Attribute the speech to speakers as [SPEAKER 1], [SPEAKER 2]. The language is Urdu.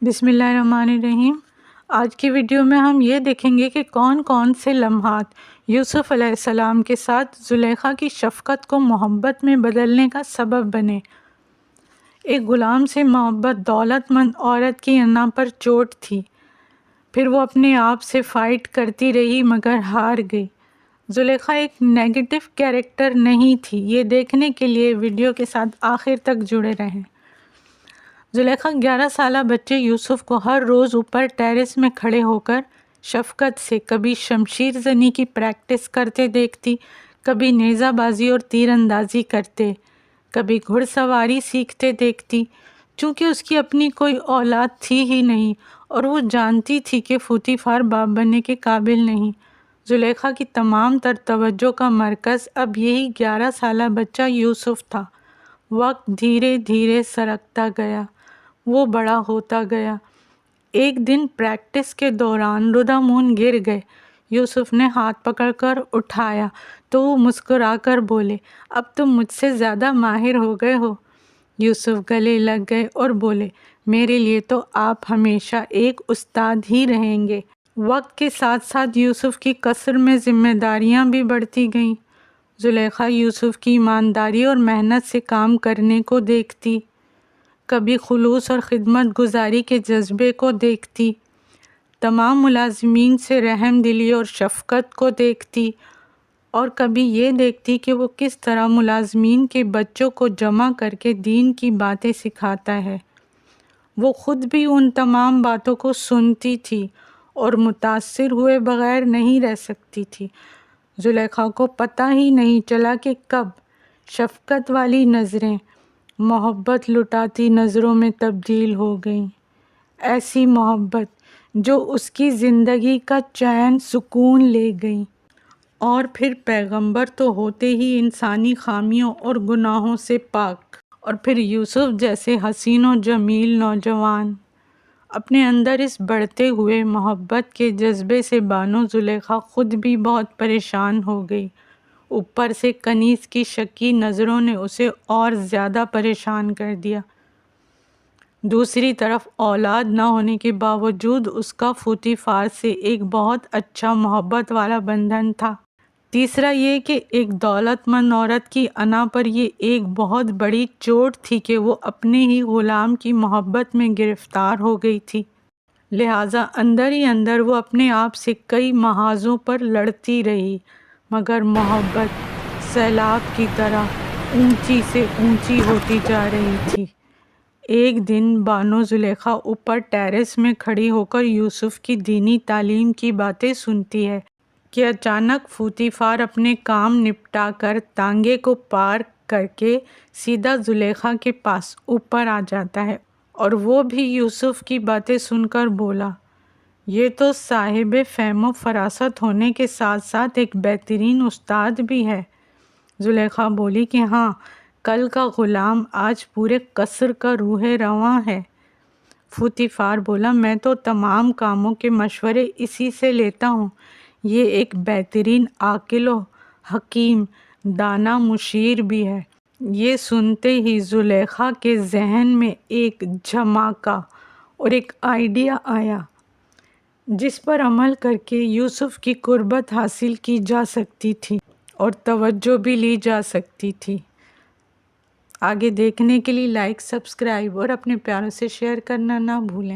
[SPEAKER 1] بسم اللہ الرحمن الرحیم۔ آج کی ویڈیو میں ہم یہ دیکھیں گے کہ کون کون سے لمحات یوسف علیہ السلام کے ساتھ زلیخا کی شفقت کو محبت میں بدلنے کا سبب بنے۔ ایک غلام سے محبت دولت مند عورت کی انا پر چوٹ تھی، پھر وہ اپنے آپ سے فائٹ کرتی رہی مگر ہار گئی۔ زلیخا ایک نیگیٹو کیریکٹر نہیں تھی، یہ دیکھنے کے لیے ویڈیو کے ساتھ آخر تک جڑے رہیں۔ زلیخا 11 سالہ بچے یوسف کو ہر روز اوپر ٹیرس میں کھڑے ہو کر شفقت سے کبھی شمشیر زنی کی پریکٹس کرتے دیکھتی، کبھی نیزہ بازی اور تیر اندازی کرتے، کبھی گھڑ سواری سیکھتے دیکھتی۔ چونکہ اس کی اپنی کوئی اولاد تھی ہی نہیں اور وہ جانتی تھی کہ پوتیفار باپ بننے کے قابل نہیں، زلیخا کی تمام تر توجہ کا مرکز اب یہی 11 سالہ بچہ یوسف تھا۔ وقت دھیرے دھیرے سرکتا گیا، وہ بڑا ہوتا گیا۔ ایک دن پریکٹس کے دوران رودامون گر گئے۔ یوسف نے ہاتھ پکڑ کر اٹھایا تو وہ مسکرا کر بولے، اب تم مجھ سے زیادہ ماہر ہو گئے ہو۔ یوسف گلے لگ گئے اور بولے، میرے لیے تو آپ ہمیشہ ایک استاد ہی رہیں گے۔ وقت کے ساتھ ساتھ یوسف کی قصر میں ذمہ داریاں بھی بڑھتی گئیں۔ زلیخا یوسف کی ایمانداری اور محنت سے کام کرنے کو دیکھتی، کبھی خلوص اور خدمت گزاری کے جذبے کو دیکھتی، تمام ملازمین سے رحم دلی اور شفقت کو دیکھتی، اور کبھی یہ دیکھتی کہ وہ کس طرح ملازمین کے بچوں کو جمع کر کے دین کی باتیں سکھاتا ہے۔ وہ خود بھی ان تمام باتوں کو سنتی تھی اور متاثر ہوئے بغیر نہیں رہ سکتی تھی۔ زلیخا کو پتہ ہی نہیں چلا کہ کب شفقت والی نظریں محبت لٹاتی نظروں میں تبدیل ہو گئیں، ایسی محبت جو اس کی زندگی کا چین سکون لے گئی۔ اور پھر پیغمبر تو ہوتے ہی انسانی خامیوں اور گناہوں سے پاک، اور پھر یوسف جیسے حسین و جمیل نوجوان۔ اپنے اندر اس بڑھتے ہوئے محبت کے جذبے سے بانو زلیخا خود بھی بہت پریشان ہو گئی، اوپر سے کنیز کی شکی نظروں نے اسے اور زیادہ پریشان کر دیا۔ دوسری طرف اولاد نہ ہونے کے باوجود اس کا پوتیفار سے ایک بہت اچھا محبت والا بندھن تھا۔ تیسرا یہ کہ ایک دولت مند عورت کی انا پر یہ ایک بہت بڑی چوٹ تھی کہ وہ اپنے ہی غلام کی محبت میں گرفتار ہو گئی تھی، لہٰذا اندر ہی اندر وہ اپنے آپ سے کئی محاذوں پر لڑتی رہی، مگر محبت سیلاب کی طرح اونچی سے اونچی ہوتی جا رہی تھی۔ ایک دن بانو زلیخا اوپر ٹیرس میں کھڑی ہو کر یوسف کی دینی تعلیم کی باتیں سنتی ہے کہ اچانک پوتیفار اپنے کام نپٹا کر تانگے کو پار کر کے سیدھا زلیخا کے پاس اوپر آ جاتا ہے، اور وہ بھی یوسف کی باتیں سن کر بولا، یہ تو صاحب فہم و فراست ہونے کے ساتھ ساتھ ایک بہترین استاد بھی ہے۔ زلیخا بولی کہ ہاں، کل کا غلام آج پورے قصر کا روح رواں ہے۔ پوتیفار بولا، میں تو تمام کاموں کے مشورے اسی سے لیتا ہوں، یہ ایک بہترین عاقل و حکیم دانا مشیر بھی ہے۔ یہ سنتے ہی زلیخا کے ذہن میں ایک جھماکہ اور ایک آئیڈیا آیا جس پر عمل کر کے یوسف کی قربت حاصل کی جا سکتی تھی اور توجہ بھی لی جا سکتی تھی۔ آگے دیکھنے کے لیے لائک، سبسکرائب اور اپنے پیاروں سے شیئر کرنا نہ بھولیں۔